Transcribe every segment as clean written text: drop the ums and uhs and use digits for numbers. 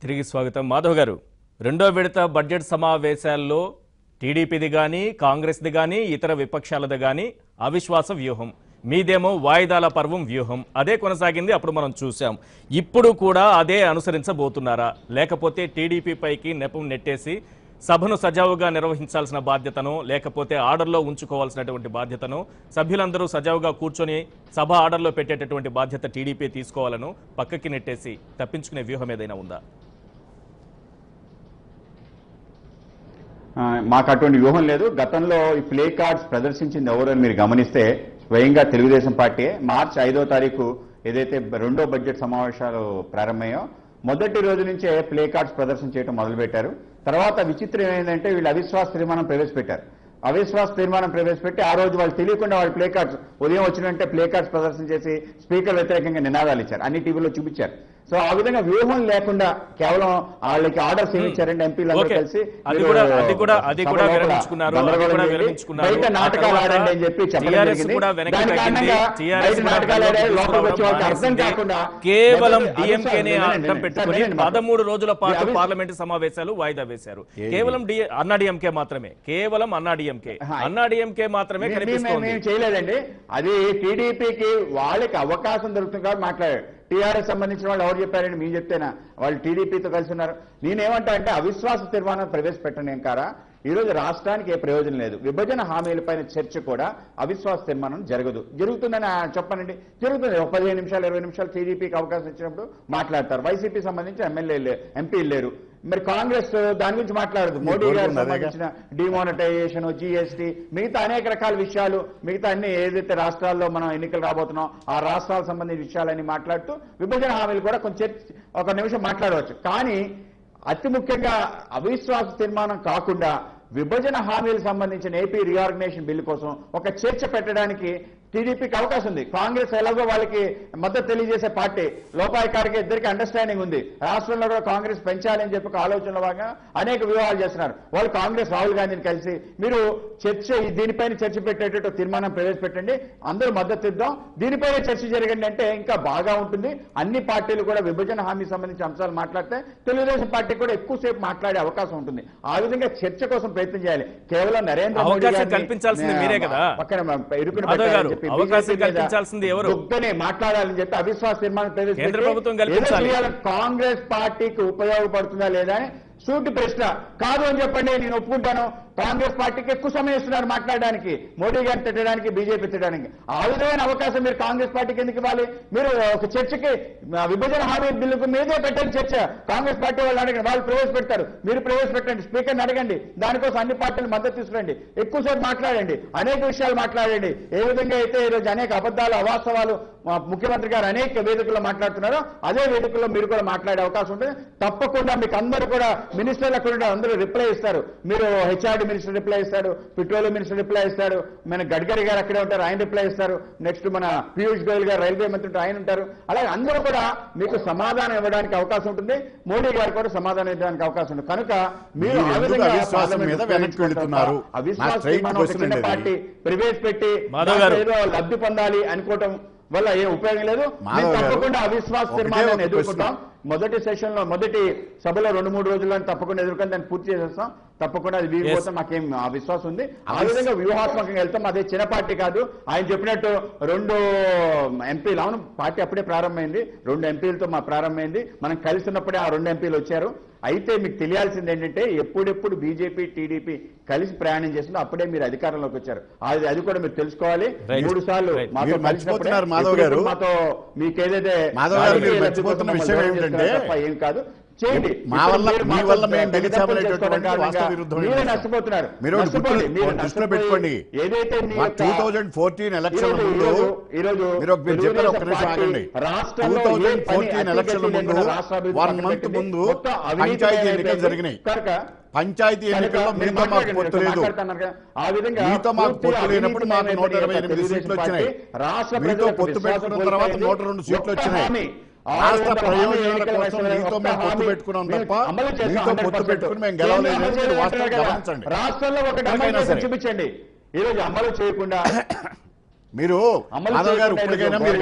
తిరిగి స్వాగతం మాధవ్ గారు. రెండో విడత బడ్జెట్ సమావేశాల్లో టీడీపీది గాని కాంగ్రెస్ది గాని ఇతర విపక్షాలది గాని అవిశ్వాస వ్యూహం, మీదేమో వాయిదాల పర్వం వ్యూహం అదే కొనసాగింది. అప్పుడు మనం చూసాం. ఇప్పుడు కూడా అదే అనుసరించబోతున్నారా, లేకపోతే టీడీపీ పైకి నెపం నెట్టేసి సభను సజావుగా నిర్వహించాల్సిన బాధ్యతను, లేకపోతే ఆర్డర్లో ఉంచుకోవాల్సినటువంటి బాధ్యతను, సభ్యులందరూ సజావుగా కూర్చొని సభ ఆర్డర్లో పెట్టేటటువంటి బాధ్యత టీడీపీ తీసుకోవాలను పక్కకి నెట్టేసి తప్పించుకునే వ్యూహం ఏదైనా ఉందా? మాకు అటువంటి వ్యూహం లేదు. గతంలో ఈ ప్లే కార్డ్స్ ప్రదర్శించింది ఎవరని మీరు గమనిస్తే స్వయంగా తెలుగుదేశం పార్టీ మార్చి 5వ తారీఖు ఏదైతే రెండో బడ్జెట్ సమావేశాలు ప్రారంభమయ్యో మొదటి రోజు నుంచే ప్లే కార్డ్స్ ప్రదర్శన చేయడం మొదలుపెట్టారు. తర్వాత విచిత్రం ఏమైందంటే వీళ్ళు అవిశ్వాస తీర్మానం ప్రవేశపెట్టారు. అవిశ్వాస తీర్మానం ప్రవేశపెట్టి ఆ రోజు వాళ్ళు తెలియకుండా వాళ్ళు ప్లే కార్డ్స్ ఉదయం వచ్చినంటే ప్లే కార్డ్స్ ప్రదర్శన చేసి స్పీకర్ వ్యతిరేకంగా నినాదాలు ఇచ్చారు, అన్ని టీవీలో చూపించారు. సో ఆ విధంగా వ్యూహం లేకుండా కేవలం వాళ్ళకి ఆర్డర్స్ ఏమి ఇచ్చారంటే ఎంపీలందరూ కలిసి బయట నాటకాలు ఆడండి అని చెప్పి చెప్పడం అర్థం కాకుండా కేవలం డిఎంకేనే అర్థం పెట్టుకుని 13 రోజుల పాటు పార్లమెంటు సమావేశాలు వాయిదా వేశారు. కేవలం అన్నా డిఎంకే మాత్రమే, కేవలం అన్నా డిఎంకే మాత్రమే కనిపిస్తోంది. మేము చేయలేదండి. అది టీడీపీకి వాళ్ళకి అవకాశం దొరుకుతుంది కాబట్టి మాట్లాడారు. టీఆర్ఎస్ సంబంధించిన వాళ్ళు ఎవరు చెప్పారని మీరు చెప్తేనా, వాళ్ళు టీడీపీతో కలిసి ఉన్నారు. నేనేమంటా అంటే అవిశ్వాస తీర్మానం ప్రవేశపెట్టండి కారా, ఈ రోజు రాష్ట్రానికి ఏ ప్రయోజనం లేదు. విభజన హామీలపైన చర్చ కూడా అవిశ్వాస తీర్మానం జరుగుతుందని చెప్పనండి. జరుగుతుంది. 15 నిమిషాలు 20 నిమిషాలు టీడీపీకి అవకాశం ఇచ్చినప్పుడు మాట్లాడతారు. వైసీపీ సంబంధించి ఎంపీలు లేరు. మరి కాంగ్రెస్ దాని గురించి మాట్లాడదు. మోడీ గారికి సంబంధించిన డిమానిటైజేషన్, జీఎస్టీ, మిగతా అనేక రకాల విషయాలు, మిగతా అన్ని ఏదైతే రాష్ట్రాల్లో మనం ఎన్నికలు రాబోతున్నాం ఆ రాష్ట్రాలకు సంబంధించిన విషయాలన్నీ మాట్లాడుతూ విభజన హామీలు కూడా కొంచెం ఒక నిమిషం మాట్లాడవచ్చు. కానీ అతి ముఖ్యంగా అవిశ్వాస తీర్మానం కాకుండా విభజన హామీలకు సంబంధించిన ఏపీ రీఆర్గనైజేషన్ బిల్లు కోసం ఒక చర్చ పెట్టడానికి టీడీపీకి అవకాశం ఉంది. కాంగ్రెస్ ఎలాగో వాళ్ళకి మద్దతు తెలియజేసే పార్టీ, లోపాయికారికి ఇద్దరికి అండర్స్టాండింగ్ ఉంది. రాష్ట్రంలో కూడా కాంగ్రెస్ పెంచాలని చెప్పి ఆలోచనలో భాగంగా అనేక వ్యూహాలు చేస్తున్నారు. వాళ్ళు కాంగ్రెస్ రాహుల్ గాంధీని కలిసి మీరు దీనిపైన చర్చ పెట్టేటట్టు తీర్మానం ప్రవేశపెట్టండి, అందరూ మద్దతు ఇద్దాం, దీనిపైన చర్చ జరగండి అంటే ఇంకా బాగా ఉంటుంది. అన్ని పార్టీలు కూడా విభజన హామీ సంబంధించిన అంశాలు మాట్లాడితే తెలుగుదేశం పార్టీ కూడా ఎక్కువసేపు మాట్లాడే అవకాశం ఉంటుంది. ఆ విధంగా చర్చ కోసం ప్రయత్నం చేయాలి. కేవలం నరేంద్ర మోడీ కల్పించాల్సింది మీరే కదా, అవకాశం కల్పించాల్సింది ఎవరు? మాట్లాడాలని చెప్పి అవిశ్వాస తీర్మానం ప్రవేశపెట్టి కాంగ్రెస్ పార్టీకి ఉపయోగపడుతుందా లేదా అని సూటి ప్రశ్న. కాదు అని చెప్పండి, నేను ఒప్పుకుంటాను. కాంగ్రెస్ పార్టీకి ఎక్కువ సమయం ఇస్తున్నారు మాట్లాడడానికి, మోడీ గారిని తిట్టడానికి, బీజేపీ తిట్టడానికి. ఆ విధమైన అవకాశం మీరు కాంగ్రెస్ పార్టీకి ఎందుకు ఇవ్వాలి? మీరు ఒక చర్చకి విభజన హామీ బిల్లుకు మీదే పెట్టండి చర్చ. కాంగ్రెస్ పార్టీ వాళ్ళు అడగండి, వాళ్ళు ప్రవేశపెడతారు, మీరు ప్రవేశపెట్టండి, స్పీకర్ని అడగండి, దానికోసం అన్ని పార్టీలు మద్దతు తీసుకురండి, ఎక్కువసేపు మాట్లాడండి, అనేక విషయాలు మాట్లాడండి. ఏ విధంగా అయితే ఈరోజు అనేక అబద్ధాలు, అవాస్తవాలు ముఖ్యమంత్రి గారు అనేక వేదికల్లో మాట్లాడుతున్నారో అదే వేదికల్లో మీరు కూడా మాట్లాడే అవకాశం ఉంటుంది. తప్పకుండా మీకు అందరూ కూడా మినిస్టర్లు అక్కడ అందరూ రిప్లై ఇస్తారు. మీరు హెచ్ఆర్డి మినిస్టర్ రిప్లై ఇస్తాడు, పెట్రోలియం మినిస్టర్ రిప్లై ఇస్తాడు, మన గడ్కరీ గారు అక్కడే ఉంటారు, ఆయన రిప్లై ఇస్తారు. నెక్స్ట్ మన పీయూష్ గోయల్ గారు రైల్వే మంత్రి ఆయన ఉంటారు. అలాగే అందరూ కూడా మీకు సమాధానం ఇవ్వడానికి అవకాశం ఉంటుంది. మోడీ గారు కూడా సమాధానం ఇవ్వడానికి అవకాశం ఉంటుంది. కనుక మీరు అవిశ్వాస పార్టీ ప్రవేశపెట్టి ఏదో లబ్ధి పొందాలి అనుకోవటం వల్ల ఏ ఉపయోగం లేదు. తప్పకుండా అవిశ్వాస తీర్మానాన్ని ఎదుర్కొంటాం. మొదటి సెషన్ లో మొదటి సభలో 2-3 రోజుల్లో తప్పకుండా ఎదుర్కొని దాన్ని పూర్తి చేసేస్తాం. తప్పకుండా అది వీరి కోసం మాకేం విశ్వాసం ఉంది. ఆ విధంగా వ్యూహాత్మకంగా వెళ్తాం. అదే చిన్న పార్టీ కాదు. ఆయన చెప్పినట్టు 2 ఎంపీలు, అవును పార్టీ అప్పుడే ప్రారంభమైంది, 2 ఎంపీలతో ప్రారంభమైంది. మనం కలిసి ఉన్నప్పుడే ఆ 2 ఎంపీలు వచ్చారు. అయితే మీకు తెలియాల్సింది ఏంటంటే ఎప్పుడెప్పుడు బీజేపీ టీడీపీ కలిసి ప్రయాణం చేస్తుందో అప్పుడే మీరు అధికారంలోకి వచ్చారు. అది కూడా మీరు తెలుసుకోవాలి. 3 సార్లు మాతో మాతో మీకు ఏదైతే ఏం కాదు చేయండి. నష్టపోతున్నారు. దృష్టిలో పెట్టుకోండి. ఏదైతే 2014 ఎలక్షన్ ముందు 2014 ఎలక్షన్ ముందు 1 మంత్ ముందు పంచాయతీ ఎన్నికలు జరిగినాయి. పంచాయతీ ఎన్నికల్లో మీతో మాకు పొత్తు లేదు. మీతో మాకు పొత్తు లేనప్పుడు మాకు 128 సీట్లు వచ్చినాయి. మీతో పొత్తు పెట్టుకున్న తర్వాత 102 సీట్లు వచ్చినాయి. రాష్ట్ర ప్రయోజనాల కోసం మీతో మేము పొత్తు పెట్టుకున్నాం తప్ప మీతో పొత్తు పెట్టుకుని మేము గెలవలేదు. రాష్ట్రంలో ఒక చూపించండి. ఈ రోజు అమలు చేయకుండా మీరు మాధవ్ గారు ఇప్పటికైనా మీరు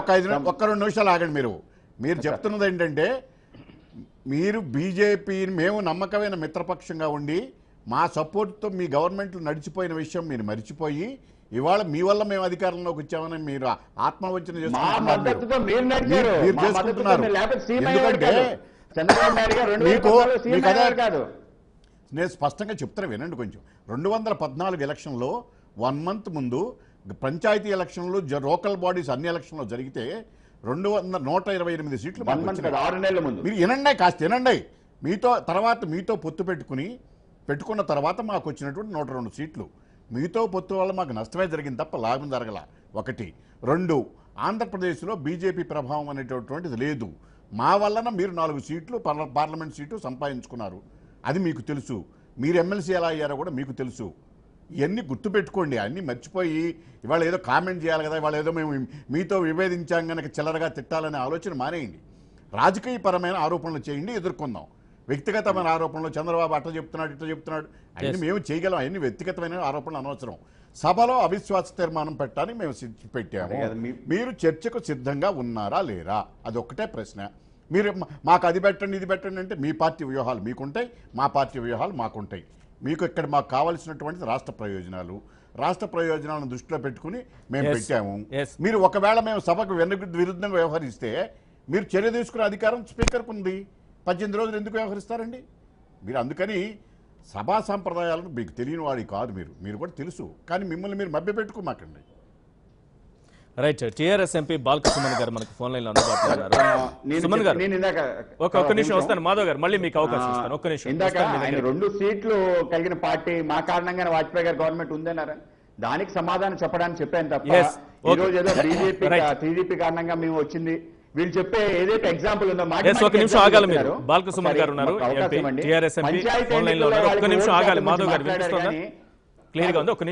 ఒక్క 2 నిమిషాలు ఆగండి. మీరు మీరు చెప్తున్నది ఏంటంటే మీరు బీజేపీని మేము నమ్మకమైన మిత్రపక్షంగా ఉండి మా సపోర్ట్తో మీ గవర్నమెంట్లు నడిచిపోయిన విషయం మీరు మర్చిపోయి ఇవాళ మీ వల్ల మేము అధికారంలోకి వచ్చామని మీరు ఆత్మవంచన చేసుకుంటున్నారు. ఎందుకంటే నేను స్పష్టంగా చెప్తాను వినండి కొంచెం. 2014 ఎలక్షన్లో 1 month ముందు పంచాయతీ ఎలక్షన్లు లోకల్ బాడీస్ అన్ని ఎలక్షన్లో జరిగితే 128 సీట్లు 6 నెలల ముందు. మీరు వినండి, కాస్త వినండి. మీతో పొత్తు పెట్టుకున్న తర్వాత మాకు వచ్చినటువంటి 102 సీట్లు. మీతో పొత్తు వల్ల మాకు నష్టమే జరిగింది తప్ప లాభం జరగల. 1. 2 ఆంధ్రప్రదేశ్లో బీజేపీ ప్రభావం అనేటటువంటిది లేదు. మా వలన మీరు 4 సీట్లు పార్లమెంట్ సీట్లు సంపాదించుకున్నారు. అది మీకు తెలుసు. మీరు ఎమ్మెల్సీ ఎలా అయ్యారో కూడా మీకు తెలుసు. ఇవన్నీ గుర్తుపెట్టుకోండి. అన్నీ మర్చిపోయి ఇవాళ ఏదో కామెంట్ చేయాలి కదా, ఇవాళ ఏదో మేము మీతో విభేదించాం కనుక చిల్లరగా తిట్టాలనే ఆలోచన మానేయండి. రాజకీయపరమైన ఆరోపణలు చేయండి, ఎదుర్కొందాం. వ్యక్తిగతమైన ఆరోపణలు చంద్రబాబు అట్లా చెప్తున్నాడు ఇట్లా చెప్తున్నాడు అన్ని మేము చేయగలం. అన్ని వ్యక్తిగతమైన ఆరోపణలు అనవసరం. సభలో అవిశ్వాస తీర్మానం పెట్టడానికి మేము పెట్టాము. మీరు చర్చకు సిద్ధంగా ఉన్నారా లేరా, అది ఒక్కటే ప్రశ్న. మీరు మాకు అది పెట్టండి ఇది పెట్టండి అంటే మీ పార్టీ వ్యూహాలు మీకుంటాయి, మా పార్టీ వ్యూహాలు మాకుంటాయి. మీకు ఇక్కడ మాకు కావాల్సినటువంటి రాష్ట్ర ప్రయోజనాలను దృష్టిలో పెట్టుకుని మేము పెట్టాము. మీరు ఒకవేళ మేము సభకు విరుద్ధంగా వ్యవహరిస్తే మీరు చర్య తీసుకునే అధికారం స్పీకర్కు ఉంది. 18 రోజులు ఎందుకు వ్యవహరిస్తారండి మీరు? అందుకని సభా సంప్రదాయాలను మీకు తెలియని వాడి కాదు మీరు కూడా తెలుసు. కానీ మిమ్మల్ని మీరు మభ్యపెట్టుకోమాకండి. రైట్. టీఆర్ఎస్ ఎంపీ బాలకృష్ణ గారు మనకు ఫోన్ లైన్ లో అందుబాటులో ఉన్నారు. సుమన్ గారు ఒక్క నిమిషం వస్తాను. మాధవ్ గారు మళ్ళీ మీకు అవకాశం ఇస్తాను. ఒక్క నిమిషం. ఇందాక 2 సీట్లు కలిగిన పార్టీ మా కారణంగానే వాజ్పేయి గారు గవర్నమెంట్ ఉందన్నారా? దానికి సమాధానం చెప్పడానికి చెప్పాను తప్ప ఈ రోజు ఏదో బీజేపీ టీడీపీ కారణంగా మేము వచ్చింది వీళ్ళు చెప్పే ఏదైతే ఎగ్జాంపుల్ ఉందో ఒక నిమిషం ఆగాలి. మీరు బాలకృష్ణ గారు ఉన్నారు, టీఆర్ఎస్ ఎంపీ ఫోన్ లైన్ లో ఉన్నారు. ఒక్క నిమిషం ఆగాలి. మాధవ్ గారు వినిపిస్తుందా? క్లియర్ గా ఉంది. ఒక్క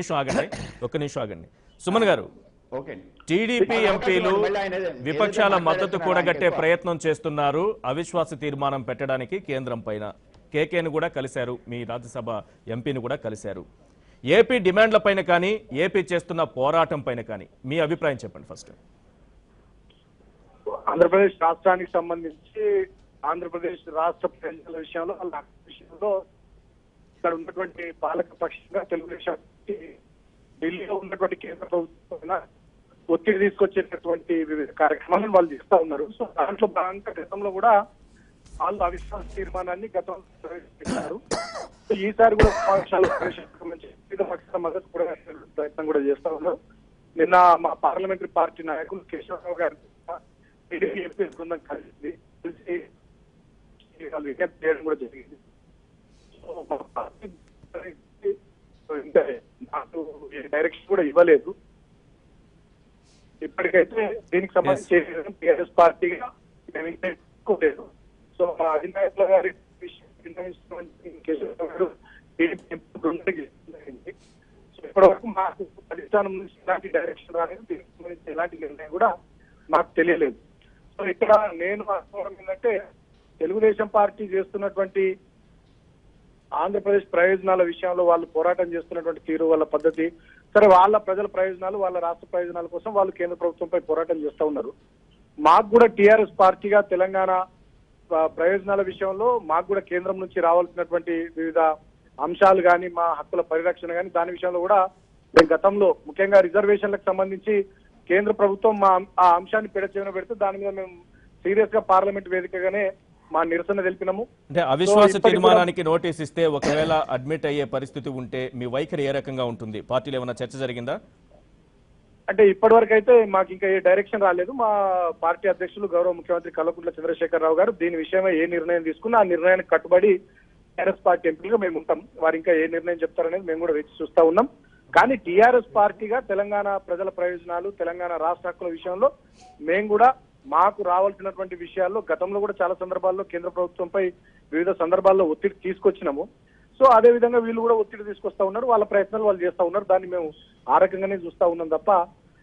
నిమిషం ఆగండి. సుమన్ గారు, టీడీపీ ఎంపీలు విపక్షాల మద్దతు కూడగట్టే ప్రయత్నం చేస్తున్నారు అవిశ్వాస తీర్మానం పెట్టడానికి కేంద్రం పైన. కేకేను కూడా కలిశారు, మీ రాజ్యసభ ఎంపీని కూడా కలిశారు. ఏపీ డిమాండ్ల పైన కానీ ఏపీ చేస్తున్న పోరాటం పైన కానీ మీ అభిప్రాయం చెప్పండి ఫస్ట్. ఆంధ్రప్రదేశ్ రాష్ట్రానికి సంబంధించి ఆంధ్రప్రదేశ్ రాష్ట్ర ప్రజల విషయంలో ఇక్కడ ఉన్నటువంటి పాలక పక్షంగా తెలుగుదేశం ఢిల్లీలో ఉన్నటువంటి కేంద్ర ప్రభుత్వం ఒత్తిడి తీసుకొచ్చేటటువంటి వివిధ కార్యక్రమాలను వాళ్ళు చేస్తా ఉన్నారు. సో దాంట్లో భాగంగా గతంలో కూడా వాళ్ళు అవిశ్వాస తీర్మానాన్ని గతంలో ప్రవేశపెట్టారు. ఈసారి కూడా వివిధ పక్షాల మద్దతు కూడా ప్రయత్నం కూడా చేస్తా ఉన్నారు. నిన్న మా పార్లమెంటరీ పార్టీ నాయకులు కేశవరావు గారు టీడీపీ బృందం కలిసి వాళ్ళు విజ్ఞప్తి చేయడం కూడా జరిగింది. సో మా పార్టీ నాకు డైరెక్షన్ కూడా ఇవ్వలేదు. ఇప్పటికైతే దీనికి సంబంధించి టీఆర్ఎస్ పార్టీగా మేము ఇంకా ఎక్కువలేదు. సో మా అధినాయకుల గారి కేశవరావు గారు టీడీపీ బృందానికి జరిగింది. సో ఇప్పటి వరకు మాకు అధిష్టానం నుంచి ఎలాంటి డైరెక్షన్ రాలేదు, దీనికి సంబంధించి ఎలాంటి నిర్ణయం కూడా మాకు తెలియలేదు. సో ఇక్కడ నేను అనుకోవడం ఏంటంటే తెలుగుదేశం పార్టీ చేస్తున్నటువంటి ఆంధ్రప్రదేశ్ ప్రయోజనాల విషయంలో వాళ్ళు పోరాటం చేస్తున్నటువంటి తీరు, వాళ్ళ పద్ధతి సరే, వాళ్ళ ప్రజల ప్రయోజనాలు వాళ్ళ రాష్ట్ర ప్రయోజనాల కోసం వాళ్ళు కేంద్ర ప్రభుత్వంపై పోరాటం చేస్తూ ఉన్నారు. మాకు కూడా టీఆర్ఎస్ పార్టీగా తెలంగాణ ప్రయోజనాల విషయంలో మాకు కూడా కేంద్రం నుంచి రావాల్సినటువంటి వివిధ అంశాలు కానీ మా హక్కుల పరిరక్షణ కానీ దాని విషయంలో కూడా మేము గతంలో ముఖ్యంగా రిజర్వేషన్లకు సంబంధించి కేంద్ర ప్రభుత్వం ఆ అంశాన్ని పెడచెవిన పెడితే దాని మీద మేము సీరియస్ గా పార్లమెంట్ వేదికగానే మా నిరసన తెలిపినాము. అంటే అవిశ్వాస తీర్మానానికి నోటీస్ ఇస్తే ఒకవేళ అడ్మిట్ అయ్యే పరిస్థితి ఉంటే మీ వైఖరి ఏ రకంగా ఉంటుంది? పార్టీలో ఏమైనా చర్చ జరిగిందా? అంటే ఇప్పటి వరకు అయితే మాకు ఇంకా ఏ డైరెక్షన్ రాలేదు. మా పార్టీ అధ్యక్షులు గౌరవ ముఖ్యమంత్రి కల్వకుంట్ల చంద్రశేఖరరావు గారు దీని విషయమై ఏ నిర్ణయం తీసుకున్నా ఆ నిర్ణయానికి కట్టుబడి టీఆర్ఎస్ పార్టీ ఎంపీలుగా మేము ఉంటాం. వారు ఇంకా ఏ నిర్ణయం చెప్తారనేది మేము కూడా వేచి చూస్తా ఉన్నాం. కానీ టీఆర్ఎస్ పార్టీగా తెలంగాణ ప్రజల ప్రయోజనాలు తెలంగాణ రాష్ట్ర హక్కుల విషయంలో మేము కూడా మాకు రావాల్సినటువంటి విషయాల్లో గతంలో కూడా చాలా సందర్భాల్లో కేంద్ర ప్రభుత్వంపై వివిధ సందర్భాల్లో ఒత్తిడి తీసుకొచ్చినాము. సో అదే విధంగా వీళ్ళు కూడా ఒత్తిడి తీసుకొస్తా ఉన్నారు, వాళ్ళ ప్రయత్నాలు వాళ్ళు చేస్తా ఉన్నారు. దాన్ని మేము ఆ రకంగానే చూస్తా ఉన్నాం తప్ప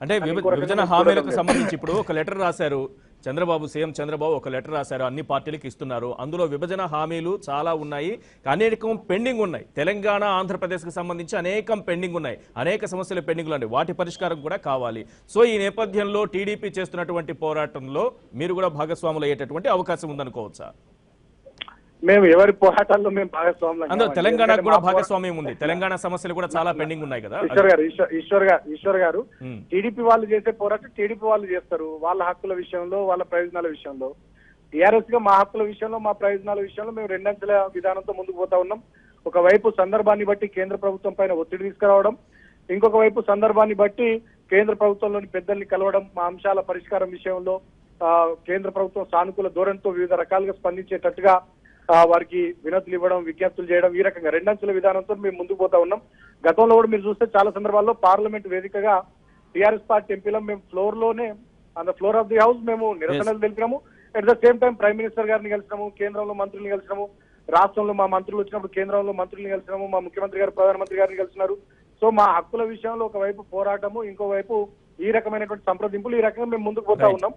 అంటే విభజన హామీలకు సంబంధించి ఇప్పుడు ఒక లెటర్ రాశారు చంద్రబాబు సీఎం చంద్రబాబు ఒక లెటర్ రాశారు, అన్ని పార్టీలకు ఇస్తున్నారు. అందులో విభజన హామీలు చాలా ఉన్నాయి, అనేకం పెండింగ్ ఉన్నాయి. తెలంగాణ ఆంధ్రప్రదేశ్కి సంబంధించి అనేకం పెండింగ్ ఉన్నాయి, అనేక సమస్యలు పెండింగ్లు ఉన్నాయి, వాటి పరిష్కారం కూడా కావాలి. సో ఈ నేపథ్యంలో టీడీపీ చేస్తున్నటువంటి పోరాటంలో మీరు కూడా భాగస్వాములు అయ్యేటటువంటి అవకాశం ఉందనుకోవచ్చా? మేము ఎవరి పోరాటాల్లో మేము భాగస్వాములు. అందులో తెలంగాణకు కూడా భాగస్వామ్యం ఉంది, తెలంగాణ సమస్యలు కూడా చాలా పెండింగ్ ఉన్నాయి కదా. ఈశ్వర్ గారు టీడీపీ వాళ్ళు చేసే పోరాటం టీడీపీ వాళ్ళు చేస్తారు, వాళ్ళ హక్కుల విషయంలో వాళ్ళ ప్రయోజనాల విషయంలో. టీఆర్ఎస్ గా మా హక్కుల విషయంలో మా ప్రయోజనాల విషయంలో మేము రెండంచెల విధానంతో ముందుకు పోతా ఉన్నాం. ఒకవైపు సందర్భాన్ని బట్టి కేంద్ర ప్రభుత్వం పైన ఒత్తిడి తీసుకురావడం, ఇంకొక వైపు సందర్భాన్ని బట్టి కేంద్ర ప్రభుత్వంలోని పెద్దల్ని కలవడం, మా అంశాల పరిష్కారం విషయంలో కేంద్ర ప్రభుత్వం సానుకూల ధోరణితో వివిధ రకాలుగా స్పందించేటట్టుగా వారికి వినతులు ఇవ్వడం, విజ్ఞప్తులు చేయడం, ఈ రకంగా రెండంచెల విధానంతో మేము ముందుకు పోతా ఉన్నాం. గతంలో కూడా మీరు చూస్తే చాలా సందర్భాల్లో పార్లమెంట్ వేదికగా టీఆర్ఎస్ పార్టీ ఎంపీలం మేము ఫ్లోర్ లోనే on the floor of the house మేము నిరసనలు తెలిపినాము. At the same time prime minister గారిని కలిసినాము, కేంద్రంలో మంత్రుల్ని కలిసినాము, రాష్ట్రంలో మా మంత్రులు వచ్చినప్పుడు కేంద్రంలో మంత్రుల్ని కలిసినాము, మా ముఖ్యమంత్రి గారు ప్రధానమంత్రి గారిని కలిసినారు. సో మా హక్కుల విషయంలో ఒకవైపు పోరాటము, ఇంకోవైపు ఈ రకమైనటువంటి సంప్రదింపులు, ఈ రకంగా మేము ముందుకు పోతా ఉన్నాం.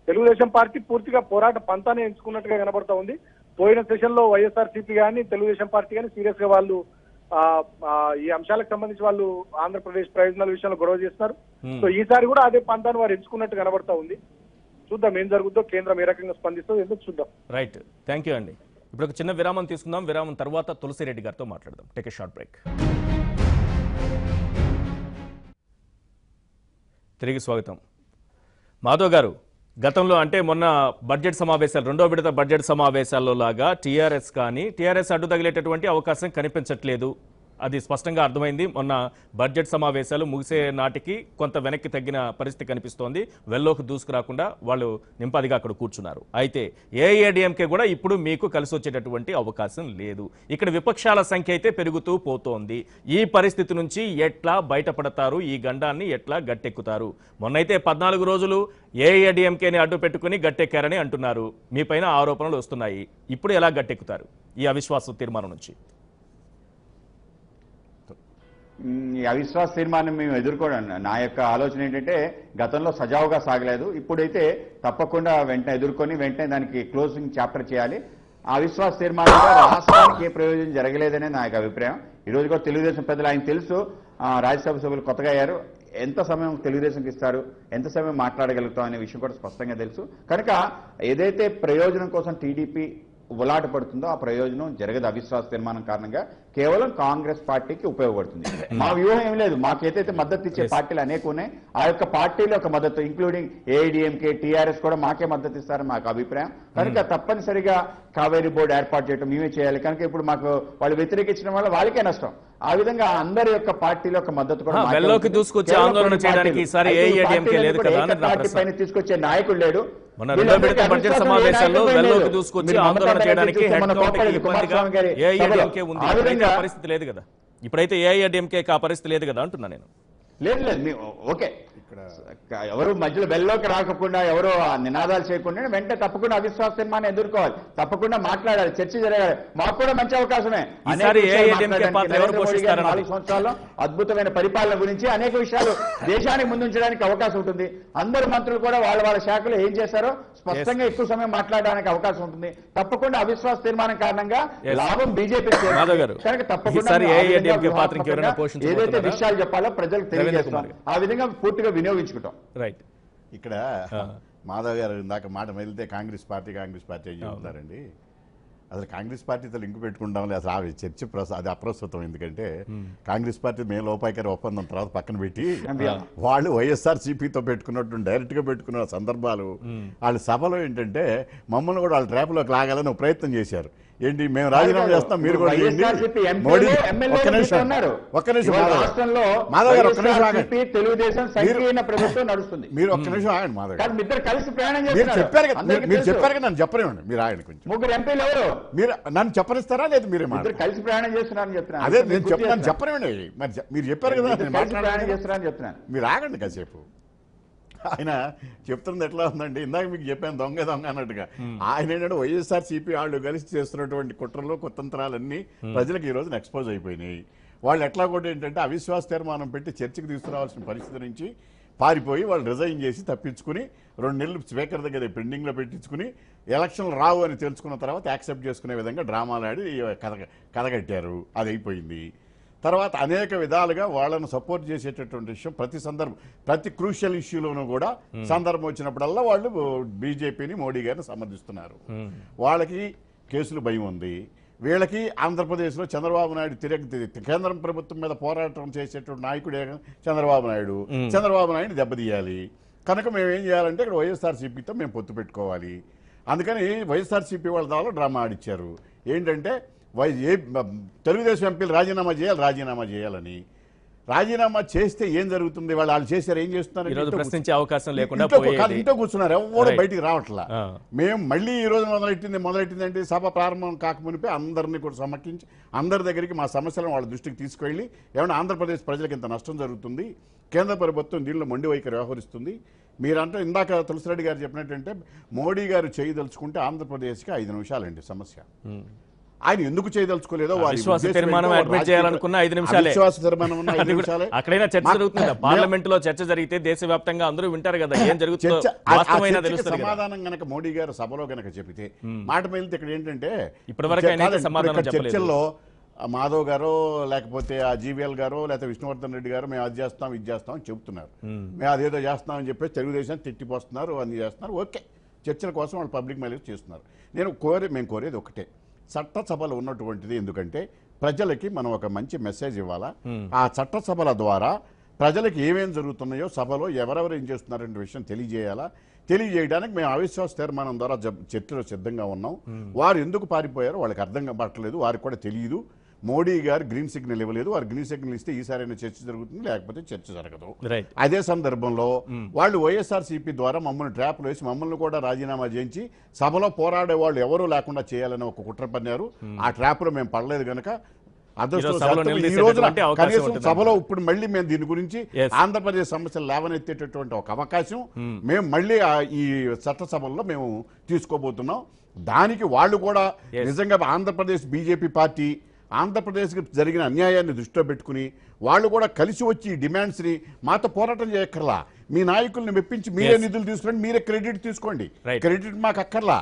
తెలుగుదేశం పార్టీ పూర్తిగా పోరాట పంతానే ఎంచుకున్నట్టుగా కనబడతా ఉంది. పోయిన సెషన్ లో వైఎస్ఆర్సీపీ కానీ తెలుగుదేశం పార్టీ కానీ సీరియస్ గా వాళ్ళు ఈ అంశాలకు సంబంధించి వాళ్ళు ఆంధ్రప్రదేశ్ ప్రయోజనాల విషయంలో గొడవ చేస్తున్నారు. సో ఈసారి కూడా అదే పంతాన్ని వారు ఎంచుకున్నట్టు కనబడతా ఉంది. చూద్దాం ఏం జరుగుతుందో, కేంద్రం ఏ రకంగా స్పందిస్తుందో ఎందుకు చూద్దాం. రైట్, థ్యాంక్ యూ అండి. ఇప్పుడు ఒక చిన్న విరామం తీసుకుందాం. విరామం తర్వాత తులసిరెడ్డి గారితో మాట్లాడదాం. Take a short break. తిరిగి స్వాగతం. మాధవ్ గారు, గతంలో అంటే మొన్న బడ్జెట్ సమావేశాలు, రెండో విడత బడ్జెట్ సమావేశాల్లో లాగా టీఆర్ఎస్ అడ్డు తగిలేటటువంటి అవకాశం కనిపించట్లేదు, అది స్పష్టంగా అర్థమైంది. మొన్న బడ్జెట్ సమావేశాలు ముగిసే నాటికి కొంత వెనక్కి తగ్గిన పరిస్థితి కనిపిస్తోంది. వెల్లోకి దూసుకురాకుండా వాళ్ళు నింపాదిగా అక్కడ కూర్చున్నారు. అయితే ఏఐఏడీఎంకే కూడా ఇప్పుడు మీకు కలిసి వచ్చేటటువంటి అవకాశం లేదు. ఇక్కడ విపక్షాల సంఖ్య అయితే పెరుగుతూ పోతోంది. ఈ పరిస్థితి నుంచి ఎట్లా బయటపడతారు? ఈ గండాన్ని ఎట్లా గట్టెక్కుతారు? మొన్నైతే 14 రోజులు ఏఐఏడీఎంకేని అడ్డు పెట్టుకుని గట్టెక్కారని అంటున్నారు. మీ పైన ఆరోపణలు వస్తున్నాయి. ఇప్పుడు ఎలా గట్టెక్కుతారు ఈ అవిశ్వాస తీర్మానం నుంచి? ఈ అవిశ్వాస తీర్మానం మేము ఎదుర్కోవడం, నా యొక్క ఆలోచన ఏంటంటే గతంలో సజావుగా సాగలేదు, ఇప్పుడైతే తప్పకుండా వెంటనే ఎదుర్కొని వెంటనే దానికి క్లోజింగ్ చాప్టర్ చేయాలి. ఆ అవిశ్వాస తీర్మానంలో రాష్ట్రానికి ఏ ప్రయోజనం జరగలేదనే నా యొక్క అభిప్రాయం. ఈరోజు కూడా తెలుగుదేశం పెద్దలు, ఆయన తెలుసు రాజ్యసభ సభ్యులు కొత్తగా అయ్యారు, ఎంత సమయం తెలుగుదేశంకి ఇస్తారు, ఎంత సమయం మాట్లాడగలుగుతాం అనే విషయం కూడా స్పష్టంగా తెలుసు. కనుక ఏదైతే ప్రయోజనం కోసం టీడీపీ ఉలాట పడుతుందో ఆ ప్రయోజనం జరగదు. అవిశ్వాస తీర్మానం కారణంగా కేవలం కాంగ్రెస్ పార్టీకి ఉపయోగపడుతుంది. మా వ్యూహం ఏం లేదు, మాకేదైతే మద్దతు ఇచ్చే పార్టీలు అనేక ఉన్నాయి, ఆ యొక్క పార్టీల యొక్క మద్దతు ఇంక్లూడింగ్ ఏఐడిఎంకే, టీఆర్ఎస్ కూడా మాకే మద్దతు ఇస్తారని మాకు అభిప్రాయం. కనుక తప్పనిసరిగా కావేరీ బోర్డు ఏర్పాటు చేయడం మేమే చేయాలి. కనుక ఇప్పుడు మాకు వాళ్ళు వ్యతిరేకించడం వల్ల వాళ్ళకే నష్టం. ఆ విధంగా అందరి యొక్క పార్టీల యొక్క మద్దతు కూడా పార్టీ పైన తీసుకొచ్చే నాయకుడు లేడు. బడ్జెట్ సమావేశాల్లో వెల్లోకి దూసుకొచ్చి ఆందోళన చేయడానికి పరిస్థితి లేదు కదా. ఇప్పుడైతే ఏఐఏడీఎంకే ఆ పరిస్థితి లేదు కదా అంటున్నా నేను. లేదు ఓకే, ఎవరు మధ్యలో బెల్లోకి రాకుండా, ఎవరు నినాదాలు చేయకుండా వెంటనే తప్పకుండా అవిశ్వాస తీర్మానం ఎదుర్కోవాలి, తప్పకుండా మాట్లాడాలి, చర్చ జరగాలి. మాకు కూడా మంచి అవకాశమే. 4 సంవత్సరాల్లో అద్భుతమైన పరిపాలన గురించి అనేక విషయాలు దేశానికి ముందుంచడానికి అవకాశం ఉంటుంది. అందరు మంత్రులు కూడా వాళ్ళ శాఖలో ఏం చేశారో స్పష్టంగా ఎక్కువ సమయం మాట్లాడడానికి అవకాశం ఉంటుంది. తప్పకుండా అవిశ్వాస తీర్మానం కారణంగా లాభం బీజేపీ కనుక తప్పకుండా ఏదైతే విషయాలు చెప్పాలో ప్రజలకు తెలియజేస్తాం, ఆ విధంగా పూర్తిగా వినియోగించుకుంటాం. రైట్. ఇక్కడ మాధవ్ గారు ఇందాక మాట వెళ్తే కాంగ్రెస్ పార్టీ అని చెప్తున్నారండి. అసలు కాంగ్రెస్ పార్టీతో లింక్ పెట్టుకుంటాం లేదు, అసలు ఆ చర్చ అది అప్రస్తుతం. ఎందుకంటే కాంగ్రెస్ పార్టీ మే లోపాయికారి ఒప్పందం తర్వాత పక్కన పెట్టి వాళ్ళు వైఎస్ఆర్సీపీతో పెట్టుకున్నట్టు డైరెక్ట్ గా పెట్టుకున్న సందర్భాలు, వాళ్ళ సభలో ఏంటంటే మమ్మల్ని కూడా వాళ్ళ ట్రాప్లోకి లాగాలని ఒక ప్రయత్నం చేశారు. ఏంటి మేము రాజీనామా చేస్తాం, మీరు కూడా మోడీ ఒక్క నిమిషం మాధవ్ గారు ఒక్క నిమిషం ఆగండి, తెలుగుదేశం సంకీర్ణ ప్రభుత్వం నడుస్తుంది. మీరు ఒక్క నిమిషం ఆగండి మాధవ్ గారు, ఇద్దరు కలిసి ప్రయాణం మీరు చెప్పారు కదా నన్ను చెప్పనివ్వండి, మీరు ఆగండి కొంచెం. 3 ఎంపీలు ఎవరు మీరు నన్ను చెప్పనిస్తారా లేదా? మీరే కలిసి ప్రయాణం చేస్తున్నారని చెప్తున్నాను. అదే నేను చెప్తున్నాను, చెప్పనివ్వండి. మరి మీరు చెప్పారు కదా ప్రయాణం చేస్తున్నారని చెప్తున్నాను, మీరు ఆగండి కాసేపు. ఆయన చెప్తున్నది ఎట్లా ఉందండి, ఇందాక మీకు చెప్పాను దొంగ అన్నట్టుగా. ఆయన ఏంటంటే వైఎస్ఆర్సీపీ వాళ్ళు కలిసి చేస్తున్నటువంటి కుట్రలు కుతంత్రాలన్నీ ప్రజలకు ఈ రోజున ఎక్స్పోజ్ అయిపోయినాయి. వాళ్ళు ఎట్లా కూడా ఏంటంటే అవిశ్వాస తీర్మానం పెట్టి చర్చకు తీసుకురావాల్సిన పరిస్థితి నుంచి పారిపోయి వాళ్ళు రిజైన్ చేసి తప్పించుకుని 2 నెలలు స్పీకర్ దగ్గర పెండింగ్లో పెట్టించుకుని ఎలక్షన్లు రావు అని తెలుసుకున్న తర్వాత యాక్సెప్ట్ చేసుకునే విధంగా డ్రామాలు ఆడి కథగట్టారు. అది అయిపోయింది. తర్వాత అనేక విధాలుగా వాళ్ళను సపోర్ట్ చేసేటటువంటి విషయం ప్రతి క్రూషియల్ ఇష్యూలోనూ కూడా సందర్భం వచ్చినప్పుడల్లా వాళ్ళు బీజేపీని, మోడీ గారిని సమర్థిస్తున్నారు. వాళ్ళకి కేసులు భయం ఉంది. వీళ్ళకి ఆంధ్రప్రదేశ్లో చంద్రబాబు నాయుడు కేంద్రం ప్రభుత్వం మీద పోరాటం చేసేటువంటి నాయకుడే చంద్రబాబు నాయుడు. చంద్రబాబు నాయుడు దెబ్బతీయాలి. కనుక మేము ఏం చేయాలంటే ఇక్కడ వైఎస్ఆర్సీపీతో మేము పొత్తు పెట్టుకోవాలి. అందుకని వైఎస్ఆర్సీపీ వాళ్ళ దానిలో డ్రామా ఆడిచ్చారు. ఏంటంటే తెలుగుదేశం ఎంపీలు రాజీనామా చేయాలని. రాజీనామా చేస్తే ఏం జరుగుతుంది? వాళ్ళు చేశారు, ఏం చేస్తున్నారు? ప్రశ్నించే అవకాశం లేకుండా ఇంట్లో కూర్చున్నారు, ఎవరు బయటికి రావట్లా. మేము మళ్ళీ ఈ రోజు మొదలెట్టిందంటే సభ ప్రారంభం కాకమునిపై అందరినీ కూడా సమర్పించి అందరి దగ్గరికి మా సమస్యలను వాళ్ళ దృష్టికి తీసుకువెళ్ళి ఏమన్నా ఆంధ్రప్రదేశ్ ప్రజలకు ఇంత నష్టం జరుగుతుంది, కేంద్ర ప్రభుత్వం దీనిలో మొండి వైఖరి వ్యవహరిస్తుంది. మీరంటే ఇందాక తులసిరెడ్డి గారు చెప్పినట్టంటే మోడీ గారు చేయదలుచుకుంటే ఆంధ్రప్రదేశ్కి 5 నిమిషాలండి సమస్య. ఆయన ఎందుకు చేయదలుచుకోలేదో అవిశ్వాస తీర్మానం అడ్మిట్ చేయాలనుకున్న 5 నిమిషాలే. అక్కడైనా చర్చ జరుగుతుంది. పార్లమెంట్ లో చర్చ జరిగితే దేశవ్యాప్తంగా అందరూ వింటారు కదా ఏం జరుగుతుందో. సమాధానం గనక మోడీ గారు సభలో గనక చెబితే మాట మీద ఇక్కడ ఏంటంటే ఇప్పటివరకు సమాధానం చర్చల్లో మాధవ్ గారో లేకపోతే ఆ జీవీఎల్ గారో లేకపోతే విష్ణువర్ధన్ రెడ్డి గారు మేము అది చేస్తాం ఇది చేస్తాం అని చెబుతున్నారు. మేము అదేదో చేస్తామని చెప్పేసి తెలుగుదేశాన్ని తిట్టిపోస్తున్నారు, అన్ని చేస్తున్నారు. ఓకే, చర్చల కోసం వాళ్ళు పబ్లిక్ మైలేజ్ చేస్తున్నారు. మేము కోరేది ఒకటే, చట్టసభలు ఉన్నటువంటిది ఎందుకంటే ప్రజలకి మనం ఒక మంచి మెసేజ్ ఇవ్వాలా. ఆ చట్టసభల ద్వారా ప్రజలకు ఏమేం జరుగుతున్నాయో సభలో ఎవరెవరు ఏం చేస్తున్నారనే విషయం తెలియజేయడానికి మేము అవిశ్వాస తీర్మానం ద్వారా చర్చలో సిద్ధంగా ఉన్నాం. వారు ఎందుకు పారిపోయారో వాళ్ళకి అర్థం పట్టలేదు, వారికి కూడా తెలియదు. మోడీ గారు గ్రీన్ సిగ్నల్ ఇవ్వలేదు. వారు గ్రీన్ సిగ్నల్ ఇస్తే ఈసారైనా చర్చ జరుగుతుంది, లేకపోతే చర్చ జరగదు. అదే సందర్భంలో వాళ్ళు వైఎస్ఆర్సీపీ ద్వారా మమ్మల్ని ట్రాప్లో వేసి మమ్మల్ని కూడా రాజీనామా చేయించి సభలో పోరాడే వాళ్ళు ఎవరూ లేకుండా చేయాలని ఒక కుట్ర పన్నారు. ఆ ట్రాప్లో మేము పడలేదు కనుక ఈ రోజున కనీసం సభలో ఇప్పుడు మళ్ళీ మేము దీని గురించి ఆంధ్రప్రదేశ్ సమస్యలు లేవనెత్తేటటువంటి ఒక అవకాశం మేము మళ్ళీ ఈ చట్టసభల్లో మేము తీసుకోబోతున్నాం. దానికి వాళ్ళు కూడా నిజంగా ఆంధ్రప్రదేశ్ బీజేపీ పార్టీ ఆంధ్రప్రదేశ్కి జరిగిన అన్యాయాన్ని దృష్టిలో పెట్టుకుని వాళ్ళు కూడా కలిసి వచ్చి ఈ డిమాండ్స్ని మాతో పోరాటం చేయక్కర్లా. మీ నాయకుల్ని మెప్పించి మీరే నిధులు తీసుకుని మీరే క్రెడిట్ తీసుకోండి. క్రెడిట్ మాకు అక్కర్లా.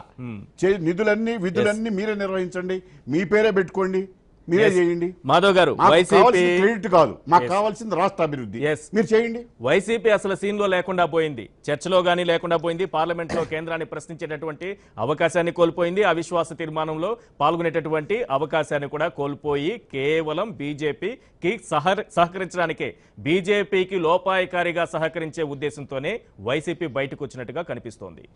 విధులన్నీ మీరే నిర్వహించండి, మీ పేరే పెట్టుకోండి, మీరే చేయండి. మాధవ్ గారు, క్రెడిట్ కాదు, మాకు కావాల్సింది రాష్ట్ర అభివృద్ధి. మీరు చేయండి. వైసీపీ అసలు సీన్ లో లేకుండా పోయింది, చర్చలో గానీ లేకుండా పోయింది, పార్లమెంట్ లో కేంద్రాన్ని ప్రశ్నించేటటువంటి అవకాశాన్ని కోల్పోయింది, అవిశ్వాస తీర్మానంలో పాల్గొనేటటువంటి అవకాశాన్ని కూడా కోల్పోయి కేవలం బీజేపీకి సహకరించడానికే, బీజేపీకి లోపాయకారిగా సహకరించే ఉద్దేశంతోనే వైసీపీ బయటకు వచ్చినట్టుగా కనిపిస్తోంది.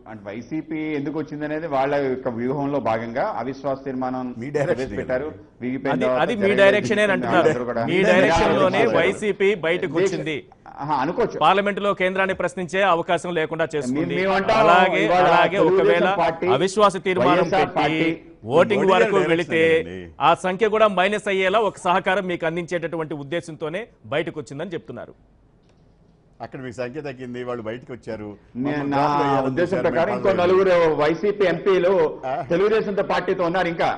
అంటే వైసీపీ ఎందుకు వచ్చింది అనేది వాళ్ళ యొక్క వ్యూహంలో భాగంగా అవిశ్వాస తీర్మానం పెట్టారు. అది మీ డైరెక్షన్ అంటున్నారు. మీ డైరెక్షన్ లోనే వైసీపీ బయటకు వచ్చింది అనుకోవచ్చు. పార్లమెంట్ లో కేంద్రాన్ని ప్రశ్నించే అవకాశం లేకుండా చేసుకుంది. అలాగే ఒకవేళ అవిశ్వాస తీర్మానం పెట్టి ఓటింగ్ వరకు వెళితే ఆ సంఖ్య కూడా మైనస్ అయ్యేలా ఒక సహకారం మీకు అందించేటటువంటి ఉద్దేశంతోనే బయటకు వచ్చిందని చెప్తున్నారు. అక్కడ మీకు సంఖ్య తగ్గింది, వాళ్ళు బయటకు వచ్చారు. నా ఉద్దేశం ప్రకారం ఇంకో 4 వైసీపీ ఎంపీలు తెలుగుదేశం పార్టీతో ఉన్నారు. ఇంకా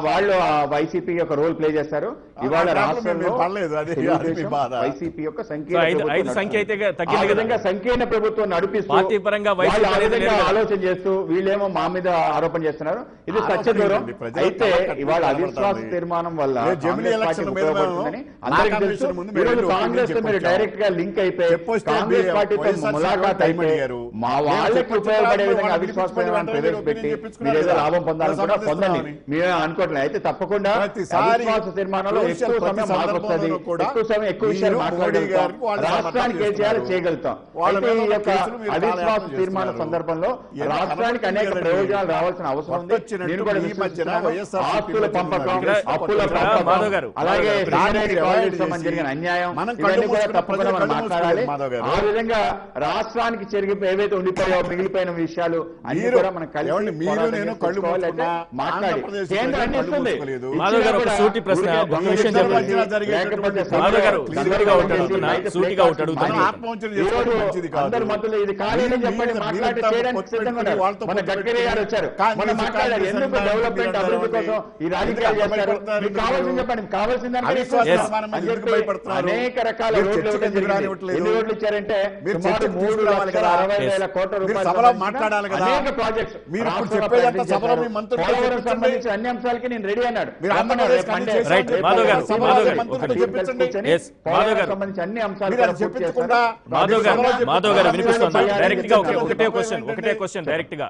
వాళ్ళు వైసీపీ యొక్క రోల్ ప్లే చేస్తారు. ఇవాళ రాష్ట్రంలో వైసీపీ యొక్క సంకీర్ణ ప్రభుత్వం నడిపిస్తూ ఆలోచన చేస్తూ వీళ్ళేమో మా మీద ఆరోపణ చేస్తున్నారు. ఇది సత్య దూరం. అయితే ఇవాళ అవిశ్వాస తీర్మానం వల్ల కాంగ్రెస్ మీరు డైరెక్ట్ గా లింక్ అయిపోయి కాంగ్రెస్ పార్టీతో ములాఖాత్ అయిపోయి మా వాళ్ళకి ఉపయోగపడే విధంగా అవిశ్వాస తీర్మానం ప్రవేశపెట్టి మీరు ఏదో లాభం పొందాలని కూడా పొందండి. మీరు అనుకోవట్లేదు. అయితే తప్పకుండా అవిశ్వాస తీర్మానంలో ఎక్కువ సమయం మార్పు వస్తుంది, ఎక్కువ సమయం ఎక్కువ విషయాలు మాట్లాడగలుగుతాం, రాష్ట్రానికి ఏం చేయాలో చేయగలుగుతాం. అవిశ్వాస తీర్మాన సందర్భంలో రాష్ట్రానికి అనేక ప్రయోజనాలు రావాల్సిన అవసరం ఉంది. నేను కూడా ఆస్తుల పంపకం, అప్పుల పంపకం, అలాగే జరిగిన అన్యాయం ఇవన్నీ కూడా తప్పకుండా మనం మాట్లాడాలి. ఆ విధంగా రాష్ట్రానికి ఏవైతే ఉండిపోయాయో మిగిలిపోయిన విషయాలు అన్ని కూడా మనం కలిసి మాట్లాడి సూటి ప్రశ్న విషయం ఇద్దరి చెప్పండి. మధ్యన జరిగేటటువంటి మాధవ్ గారు, clear సూటిగా గా అడుగుతున్నా, సూటిగా అడుగుతున్నా. మనం ఆత్మవంచన చేసుకోవడం మంచిది కాదు. అందరి మధ్యలో ఇది కాలేదని చెప్పండి, మాట్లాడి చేయడానికి సిద్ధంగా ఉన్నారు. మన గడ్కరీ గారు వచ్చారు, మనం మాట్లాడారు ఎందుకు డెవలప్మెంట్ అభివృద్ధి కోసం ఈ రాజకీయాలు చేస్తారు, మీకు కావాల్సింది చెప్పండి, కావాల్సింది అనేక రకాల రోడ్లు ఎన్ని రోడ్లు ఇచ్చారంటే సుమారు 3,60,000 కోట్ల రూపాయలు మాట్లాడాలి కదా. అనేక ప్రాజెక్ట్స్ మీరు ఇప్పుడు చెప్పేదంతా సభలో మీ మంత్రులతో పోలవరం సంబంధించి అన్ని అంశాలకి నేను రెడీ అన్నాడు. మీరు ఆంధ్రప్రదేశ్ రైట్, మాధవ్ గారు, మాధవ్ గారు, మంత్రులతో చెప్పించండి. Yes, మాధవ్ గారు. సంబంధించి అన్ని అంశాలు మీరు అది చెప్పించకుండా మాధవ్ గారు వినిపిస్తోందా? డైరెక్ట్ గా ఒకటే క్వశ్చన్ డైరెక్ట్ గా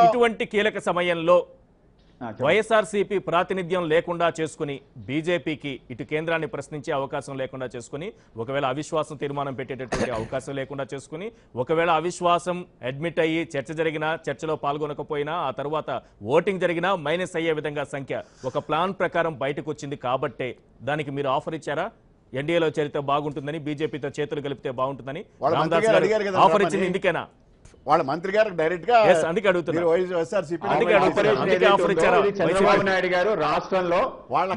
ఇటువంటి కీలక సమయంలో వైఎస్ఆర్సీపీ ప్రాతినిధ్యం లేకుండా చేసుకుని బీజేపీకి ఇటు కేంద్రాన్ని ప్రశ్నించే అవకాశం లేకుండా చేసుకుని, ఒకవేళ అవిశ్వాసం తీర్మానం పెట్టేటటువంటి అవకాశం లేకుండా చేసుకుని, ఒకవేళ అవిశ్వాసం అడ్మిట్ అయ్యి చర్చ జరిగినా, చర్చలో పాల్గొనకపోయినా, ఆ తర్వాత ఓటింగ్ జరిగినా మైనస్ అయ్యే విధంగా సంఖ్య ఒక ప్లాన్ ప్రకారం బయటకు వచ్చింది కాబట్టే దానికి మీరు ఆఫర్ ఇచ్చారా? ఎన్డీఏలో చేరితే బాగుంటుందని, బీజేపీతో చేతులు కలిపితే బాగుంటుందని రామదాస్ గారు ఆఫర్ ఇచ్చింది ఇందుకేనా? వాళ్ళ మంత్రి గారు డైరెక్ట్ గా అందుకే అడుగుతున్నా. చంద్రబాబు నాయుడు గారు రాష్ట్రంలో వాళ్ళ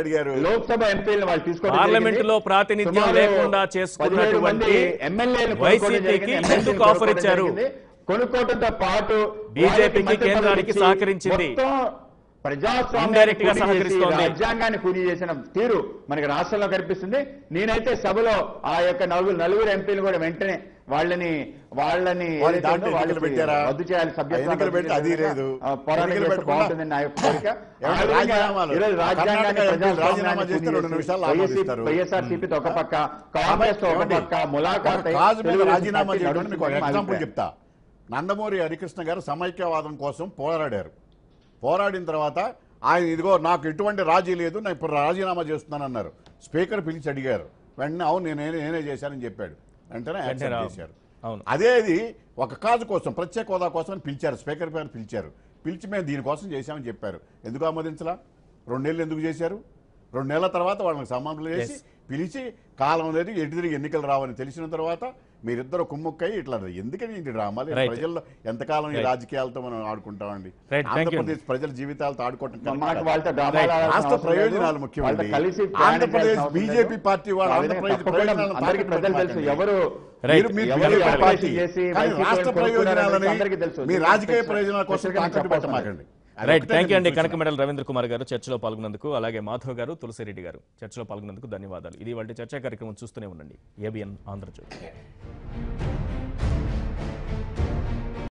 అడిగారు లోక్సభ ఎంపీలను వాళ్ళు తీసుకోవడం పార్లమెంట్ లో ప్రాతినిధ్యం లేకుండా చేసుకున్నటువంటి ఎమ్మెల్యేలు వైసీపీకి ఎందుకు ఆఫర్ ఇచ్చారు? కొనుక్కోవడంతో పాటు బీజేపీకి కేంద్రానికి సహకరించింది, Indirect గా సహకరిస్తోంది. రాజ్యాంగాన్ని కూని చేసిన తీరు మనకి రాష్ట్రంలో కనిపిస్తుంది. నేనైతే సభలో ఆ యొక్క నలుగురు ఎంపీలు కూడా వెంటనే వాళ్ళని రద్దు చేయాలి, సభ్యత్వం అది లేదు. బాగుంటుందని నా యొక్క కోరిక. వైఎస్ఆర్సీపీతో ఒక పక్క, కాంగ్రెస్ తో ఒక పక్క, ములాఖాత్ రాజీనామా చేయడం మీకు ఎగ్జాంపుల్ చెప్తా. నందమూరి హరికృష్ణ గారు సమైక్యవాదం కోసం పోరాడిన తర్వాత ఆయన ఇదిగో నాకు ఎటువంటి రాజీ లేదు, నేను ఇప్పుడు రాజీనామా చేస్తున్నానన్నారు. స్పీకర్ పిలిచి అడిగారు, వెంటనే అవును నేనే చేశానని చెప్పాడు. వెంటనే యాక్సెప్ట్ చేశారు. అదేది ఒక కాజు కోసం, ప్రత్యేక హోదా కోసం పిలిచారు, స్పీకర్ గారు పిలిచారు. పిలిచి మేము దీనికోసం చేశామని చెప్పారు. ఎందుకు ఆమోదించలా? 2 నెలలు ఎందుకు చేశారు? 2 నెలల తర్వాత వాళ్ళకి సంబంధం చేసి పిలిచి కాలం లేదు, ఎటు తిరిగి ఎన్నికలు రావని తెలిసిన తర్వాత మీరిద్దరు కుమ్ముక్కయ్యి ఇట్లా ఎందుకని ఇంటి డ్రామాలు? ప్రజల్లో ఎంతకాలం ఈ రాజకీయాలతో మనం ఆడుకుంటామండి? ఆంధ్రప్రదేశ్ ప్రజల జీవితాలతో ఆడుకుంటాం. రాష్ట్ర ప్రయోజనాలు ముఖ్యమండి. ఆంధ్రప్రదేశ్ బీజేపీ పార్టీ వాళ్ళు ఆంధ్రప్రదేశ్ ప్రయోజనాలు ఎవరు పార్టీ, కానీ రాష్ట్ర ప్రయోజనాలని మీ రాజకీయ ప్రయోజనాల కోసం తాకట్టు పెట్టమాకండి. రైట్, థ్యాంక్ యూ అండి. కనకమెడల రవీంద్ర కుమార్ గారు చర్చలో పాల్గొన్నందుకు, అలాగే మాధవ్ గారు, తులసిరెడ్డి గారు చర్చలో పాల్గొన్నందుకు ధన్యవాదాలు. ఇది వాళ్ళ చర్చా కార్యక్రమం చూస్తూనే ఉండండి. ఏబిఎన్ ఆంధ్రజ్యోతి.